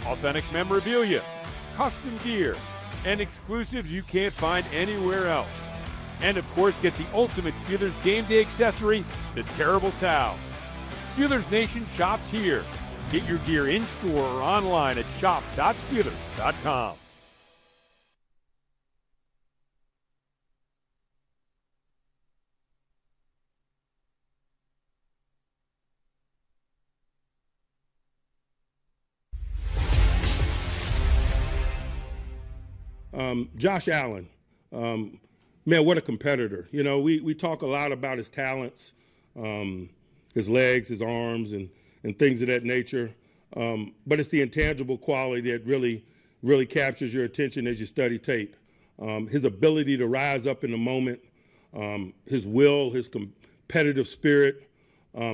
authentic memorabilia, custom gear, and exclusives you can't find anywhere else. And of course, get the ultimate Steelers game day accessory, the Terrible Towel. Steelers Nation shops here. Get your gear in-store or online at shop.steelers.com. Josh Allen, man, what a competitor. You know, we talk a lot about his talents, his legs, his arms, and things of that nature. But it's the intangible quality that really captures your attention as you study tape. His ability to rise up in the moment, his will, his competitive spirit,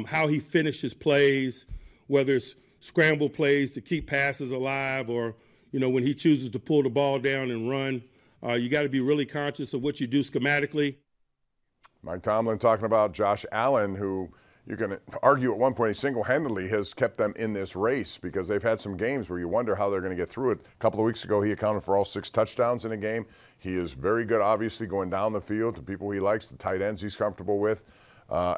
how he finishes plays, whether it's scramble plays to keep passes alive, or when he chooses to pull the ball down and run. You got to be really conscious of what you do schematically. Mike Tomlin talking about Josh Allen, who you can argue at one point he single-handedly has kept them in this race, because they've had some games where you wonder how they're going to get through it. A couple of weeks ago, he accounted for all 6 touchdowns in a game. He is very good, obviously, going down the field to people he likes, the tight ends he's comfortable with.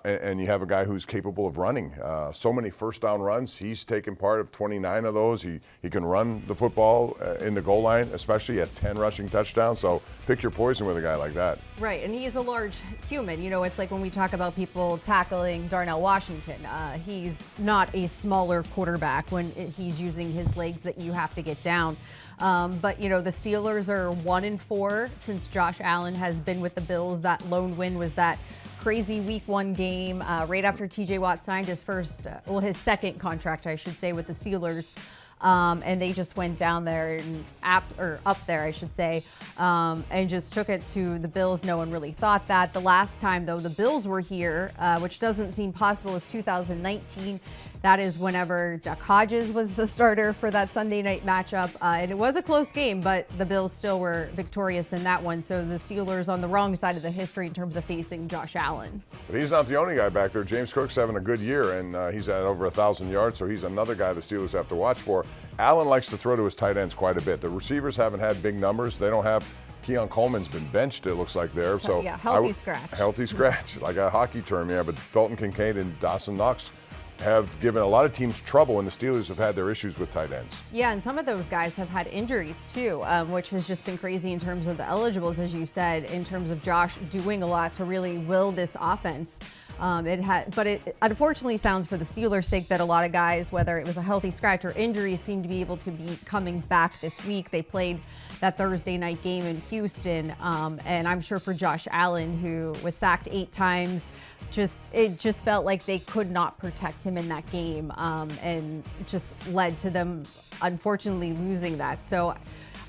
And you have a guy who's capable of running. So many first down runs. He's taken part of 29 of those. He can run the football in the goal line, especially at 10 rushing touchdowns. So pick your poison with a guy like that. Right, and he's a large human. It's like when we talk about people tackling Darnell Washington. He's not a smaller quarterback when he's using his legs that you have to get down. But the Steelers are 1-4 since Josh Allen has been with the Bills. That lone win was that crazy week 1 game right after TJ Watt signed his his second contract, I should say, with the Steelers. And they just went down there and up there, I should say, and just took it to the Bills. No one really thought that. The last time, though, the Bills were here, which doesn't seem possible, is 2019. That is whenever Duck Hodges was the starter for that Sunday night matchup. And it was a close game, but the Bills still were victorious in that one. So the Steelers on the wrong side of the history in terms of facing Josh Allen. But he's not the only guy back there. James Cook's having a good year, and he's at over 1,000 yards, so he's another guy the Steelers have to watch for. Allen likes to throw to his tight ends quite a bit. The receivers haven't had big numbers. They don't have Keon Coleman's been benched, it looks like there. So yeah, healthy scratch. Healthy scratch, like a hockey term, yeah. But Dalton Kincaid and Dawson Knox have given a lot of teams trouble when the Steelers have had their issues with tight ends. Yeah, and some of those guys have had injuries too, which has just been crazy in terms of the eligibles, as you said, in terms of Josh doing a lot to really will this offense. But it unfortunately sounds for the Steelers' sake that a lot of guys, whether it was a healthy scratch or injury, seem to be able to be coming back this week. They played that Thursday night game in Houston, and I'm sure for Josh Allen, who was sacked 8 times, it just felt like they could not protect him in that game, and just led to them unfortunately losing that. So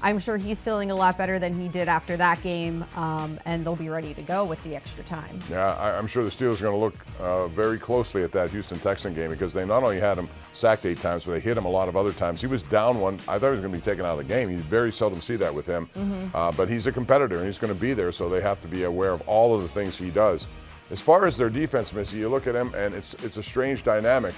I'm sure he's feeling a lot better than he did after that game, and they'll be ready to go with the extra time. Yeah, I'm sure the Steelers are going to look very closely at that Houston Texan game, because they not only had him sacked 8 times, but they hit him a lot of other times. He was down one. I thought he was going to be taken out of the game. You very seldom see that with him. But he's a competitor, and he's going to be there, so they have to be aware of all of the things he does. As far as their defense, Missy, you look at him, and it's a strange dynamic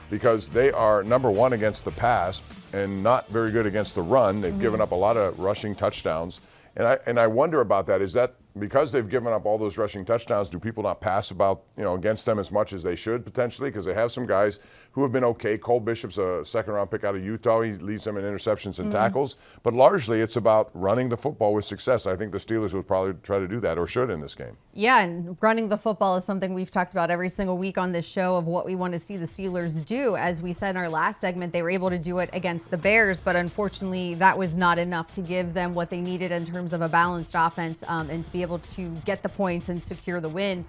because they are number 1 against the pass and not very good against the run. They've given up a lot of rushing touchdowns. And I wonder about that. Is that because they've given up all those rushing touchdowns, do people not pass against them as much as they should potentially? Because they have some guys who have been okay. Cole Bishop's a second-round pick out of Utah. He leads them in interceptions and tackles. But largely, it's about running the football with success. I think the Steelers would probably try to do that, or should in this game. Yeah, and running the football is something we've talked about every single week on this show of what we want to see the Steelers do. As we said in our last segment, they were able to do it against the Bears, but unfortunately, that was not enough to give them what they needed in terms of a balanced offense, and to be able to get the points and secure the win.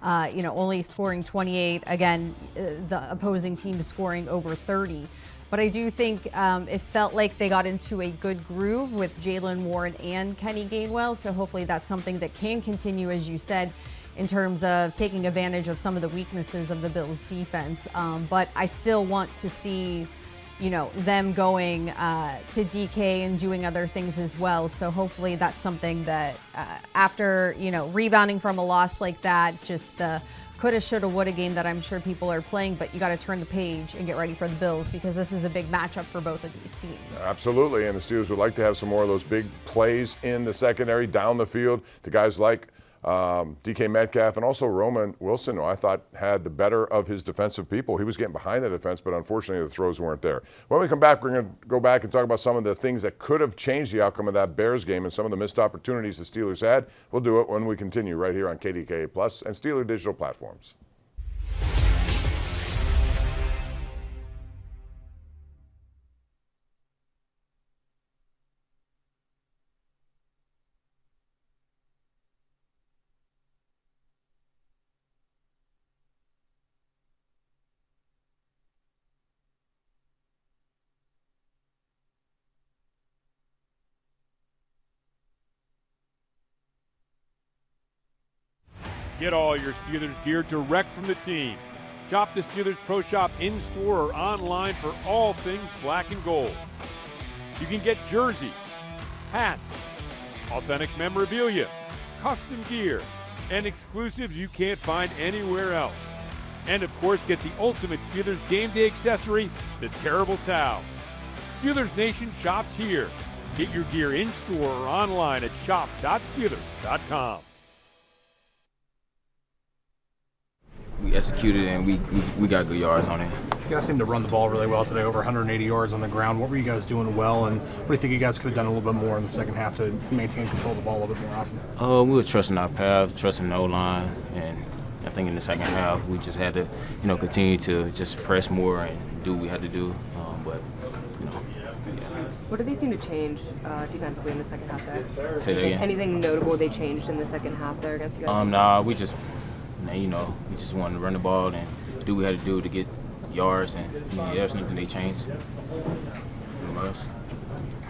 Only scoring 28, again, the opposing team scoring over 30. But I do think it felt like they got into a good groove with Jalen Warren and Kenny Gainwell. So hopefully that's something that can continue, as you said, in terms of taking advantage of some of the weaknesses of the Bills defense. But I still want to see them going to DK and doing other things as well. So hopefully that's something that after, rebounding from a loss like that, just the coulda, shoulda, woulda game that I'm sure people are playing, but you got to turn the page and get ready for the Bills, because this is a big matchup for both of these teams. Absolutely, and the Steelers would like to have some more of those big plays in the secondary, down the field, to guys like DK Metcalf and also Roman Wilson, who I thought had the better of his defensive people. He was getting behind the defense, but unfortunately the throws weren't there. When we come back, we're going to go back and talk about some of the things that could have changed the outcome of that Bears game and some of the missed opportunities the Steelers had. We'll do it when we continue right here on KDKA Plus and Steeler digital platforms. Get all your Steelers gear direct from the team. Shop the Steelers Pro Shop in-store or online for all things black and gold. You can get jerseys, hats, authentic memorabilia, custom gear, and exclusives you can't find anywhere else. And of course, get the ultimate Steelers game day accessory, the Terrible Towel. Steelers Nation shops here. Get your gear in-store or online at shop.steelers.com. We executed and we got good yards on it. You guys seem to run the ball really well today, over 180 yards on the ground. What were you guys doing well, and what do you think you guys could have done a little bit more in the second half to maintain control of the ball a little bit more often? We were trusting our path, trusting the O-line, and I think in the second half we just had to, continue to just press more and do what we had to do. What did they seem to change defensively in the second half there? Say that again? Anything notable they changed in the second half there against you guys? We just wanted to run the ball and do what we had to do to get yards, and there's nothing they changed.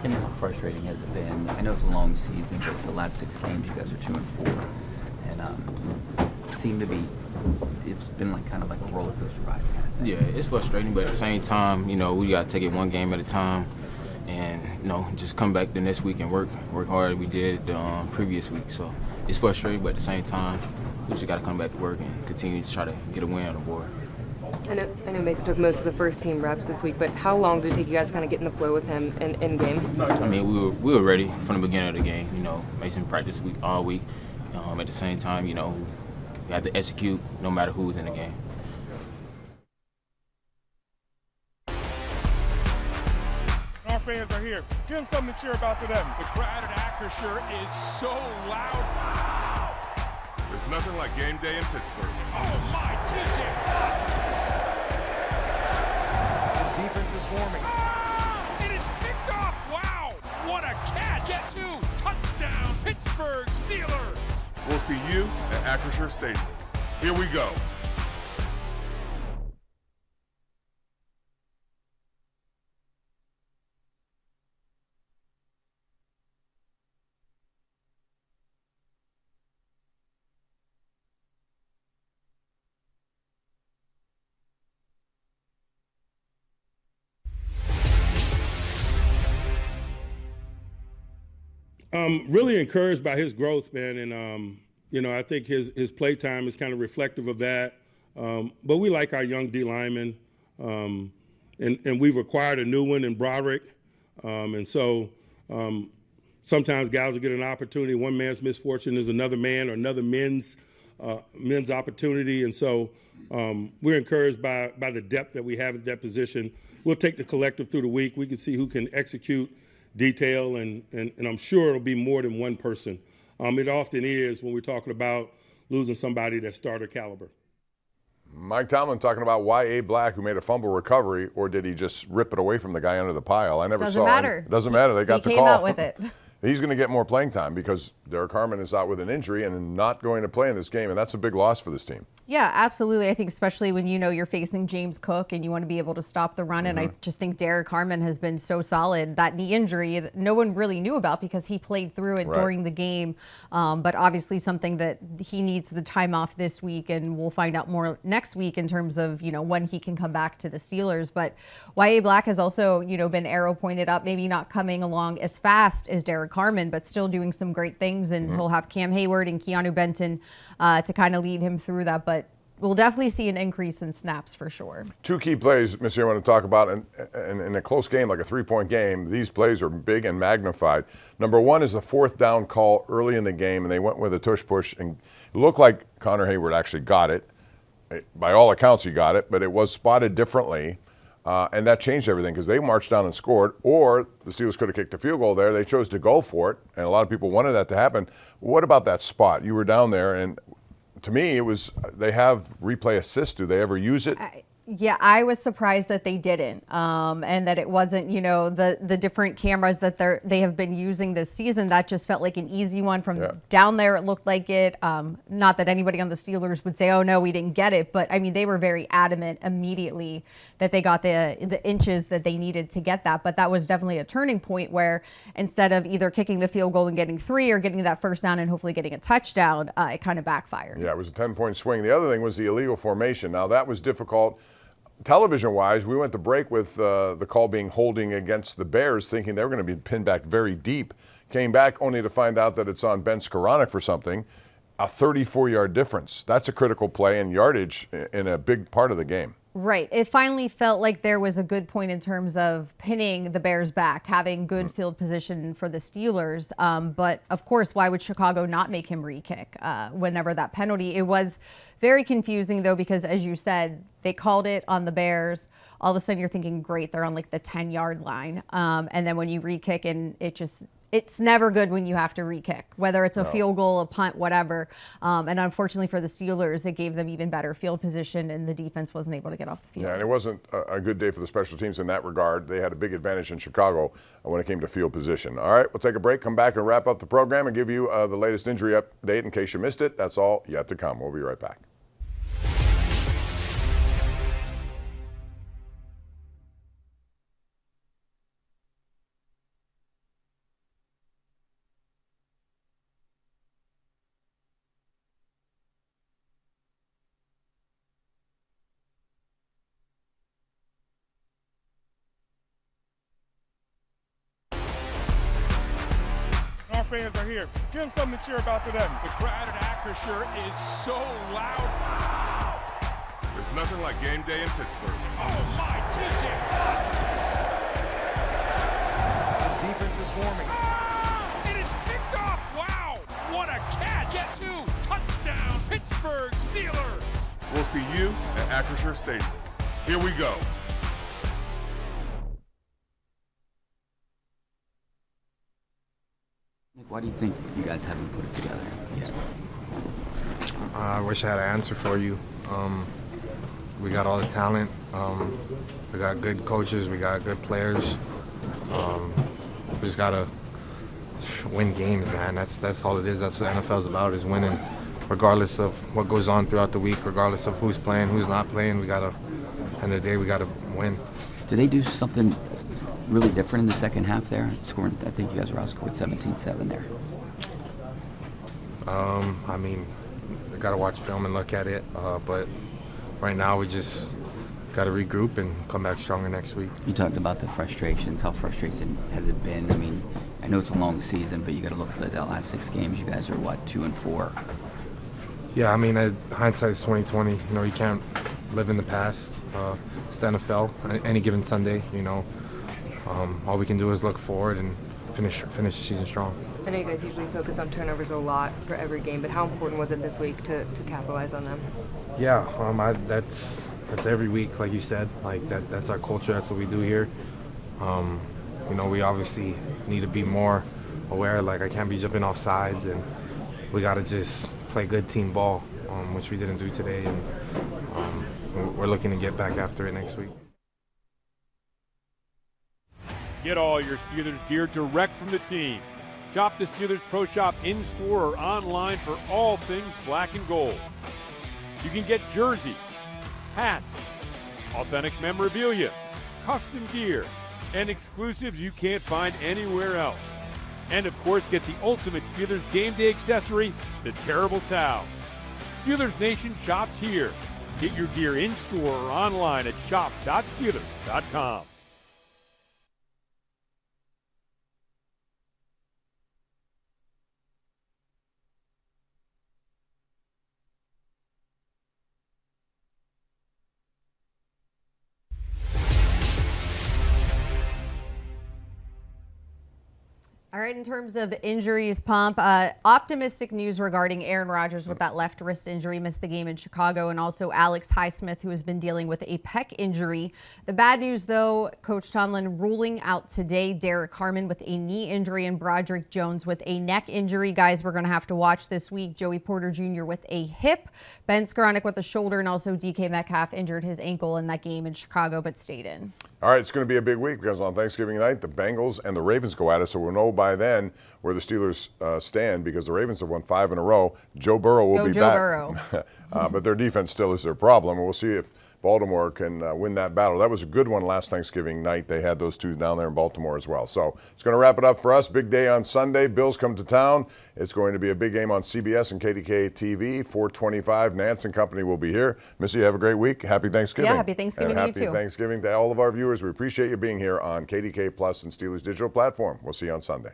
And how frustrating has it been? I know it's a long season, but the last 6 games you guys are 2-4, and seem to be. It's been kind of like a roller coaster ride. Kind of thing. Yeah, it's frustrating, but at the same time, we got to take it one game at a time, and just come back the next week and work hard. We did the previous week, so it's frustrating, but at the same time, we just got to come back to work and continue to try to get a win on the board. I know Mason took most of the first team reps this week, but how long did it take you guys to kind of get in the flow with him in game? I mean, we were ready from the beginning of the game. Mason practiced all week. At the same time, we had to execute no matter who was in the game. fans are here. Give them something to cheer about to them. The crowd at Acrisure is so loud. Wow! There's nothing like game day in Pittsburgh. Oh my, TJ! His defense is swarming. It is picked up. Wow! What a catch! Guess who? Touchdown, Pittsburgh Steelers! We'll see you at Acrisure Stadium. Here we go. Really encouraged by his growth, man, and I think his play time is kind of reflective of that. But we like our young D linemen, and we've acquired a new one in Broderick, and so sometimes guys will get an opportunity. One man's misfortune is another man or another men's opportunity, and so we're encouraged by the depth that we have at that position. We'll take the collective through the week. We can see who can execute detail, and I'm sure it'll be more than one person. It often is when we're talking about losing somebody that's starter caliber. Mike Tomlin talking about Y.A. Black, who made a fumble recovery, or did he just rip it away from the guy under the pile? I never saw. Doesn't matter. Doesn't matter. They got the came call. out with it. He's going to get more playing time because Derek Harmon is out with an injury and not going to play in this game, and that's a big loss for this team. Yeah, absolutely. I think especially when you're facing James Cook and you want to be able to stop the run. And I just think Derek Harmon has been so solid. That knee injury that no one really knew about because he played through it during the game. But obviously something that he needs the time off this week, and we'll find out more next week in terms of, when he can come back to the Steelers. But Y.A. Black has also, been arrow pointed up, maybe not coming along as fast as Derek Harmon, but still doing some great things. And he'll have Cam Hayward and Keanu Benton to kind of lead him through that. But we'll definitely see an increase in snaps for sure. Two key plays, Monsieur, I want to talk about, and in a close game, like a 3-point game, these plays are big and magnified. Number one is the 4th down call early in the game, and they went with a tush push, and it looked like Connor Hayward actually got it. By all accounts, he got it, but it was spotted differently, and that changed everything because they marched down and scored, or the Steelers could have kicked a field goal there. They chose to go for it, and a lot of people wanted that to happen. What about that spot? You were down there, and to me, it was, they have replay assist. Do they ever use it? Yeah, I was surprised that they didn't, and that it wasn't, the different cameras that they have been using this season. That just felt like an easy one from down there. It looked like it. Not that anybody on the Steelers would say, "Oh no, we didn't get it," but I mean, they were very adamant immediately that they got the inches that they needed to get that. But that was definitely a turning point where instead of either kicking the field goal and getting 3 or getting that first down and hopefully getting a touchdown, it kind of backfired. Yeah, it was a 10-point swing. The other thing was the illegal formation. Now that was difficult. Television-wise, we went to break with the call being holding against the Bears, thinking they were going to be pinned back very deep. Came back only to find out that it's on Ben Skoranek for something. A 34-yard difference. That's a critical play and yardage in a big part of the game. Right. It finally felt like there was a good point in terms of pinning the Bears back, having good field position for the Steelers. But of course, why would Chicago not make him re-kick whenever that penalty? It was very confusing though, because as you said, they called it on the Bears. All of a sudden you're thinking, great, they're on like the 10-yard line. And then when you re-kick, and it's never good when you have to re-kick, whether it's a field goal, a punt, whatever. And unfortunately for the Steelers, it gave them even better field position, and the defense wasn't able to get off the field. Yeah, and it wasn't a good day for the special teams in that regard. They had a big advantage in Chicago when it came to field position. All right, we'll take a break, come back and wrap up the program and give you the latest injury update in case you missed it. That's all yet to come. We'll be right back. Fans are here. Give them something to cheer about to them. The crowd at Acrisure is so loud. Wow! There's nothing like game day in Pittsburgh. Oh my, TJ! His defense is swarming. It is picked up. Wow! What a catch! Guess who? Touchdown, Pittsburgh Steelers! We'll see you at Acrisure Stadium. Here we go. Why do you think you guys haven't put it together yet? I wish I had an answer for you. We got all the talent. We got good coaches. We got good players. We just gotta win games, man. That's all it is. That's what the NFL is about, is winning, regardless of what goes on throughout the week, regardless of who's playing, who's not playing. We gotta, at the end of the day, we gotta win. Did they do something really different in the second half there? Scoring, I think you guys were outscored 17-7 there. I mean, we gotta watch film and look at it, but right now we just got to regroup and come back stronger next week. You talked about the frustrations. How frustrating has it been? I mean, I know it's a long season, but you got to look at the last 6 games. You guys are, what, 2-4? Yeah, I mean, hindsight's 2020. You know, you can't live in the past. It's the NFL. Any given Sunday, you know, all we can do is look forward and finish the season strong. I know you guys usually focus on turnovers a lot for every game, but how important was it this week to capitalize on them? Yeah, that's every week, like you said. Like that's our culture. That's what we do here. You know, we obviously need to be more aware. Like, I can't be jumping off sides, and we got to just play good team ball, which we didn't do today. And we're looking to get back after it next week. Get all your Steelers gear direct from the team. Shop the Steelers Pro Shop in-store or online for all things black and gold. You can get jerseys, hats, authentic memorabilia, custom gear, and exclusives you can't find anywhere else. And of course, get the ultimate Steelers game day accessory, the Terrible Towel. Steelers Nation shops here. Get your gear in-store or online at shop.steelers.com. All right, in terms of injuries, Pomp, optimistic news regarding Aaron Rodgers with that left wrist injury, missed the game in Chicago, and also Alex Highsmith, who has been dealing with a pec injury. The bad news, though, Coach Tomlin ruling out today Derek Harmon with a knee injury and Broderick Jones with a neck injury. Guys, we're going to have to watch this week. Joey Porter Jr. with a hip, Ben Skoranek with a shoulder, and also DK Metcalf injured his ankle in that game in Chicago, but stayed in. All right, it's going to be a big week because on Thanksgiving night, the Bengals and the Ravens go at it, so we'll know by then where the Steelers stand, because the Ravens have won 5 in a row. Joe Burrow will be back. Burrow. But their defense still is their problem, and we'll see if Baltimore can win that battle. That was a good one last Thanksgiving night. They had those two down there in Baltimore as well. So it's going to wrap it up for us. Big day on Sunday. Bills come to town. It's going to be a big game on CBS and KDK TV. 425. Nance and company will be here. Missy, have a great week. Happy Thanksgiving. Yeah, happy Thanksgiving to you too. Happy Thanksgiving to all of our viewers. We appreciate you being here on KDK Plus and Steelers Digital Platform. We'll see you on Sunday.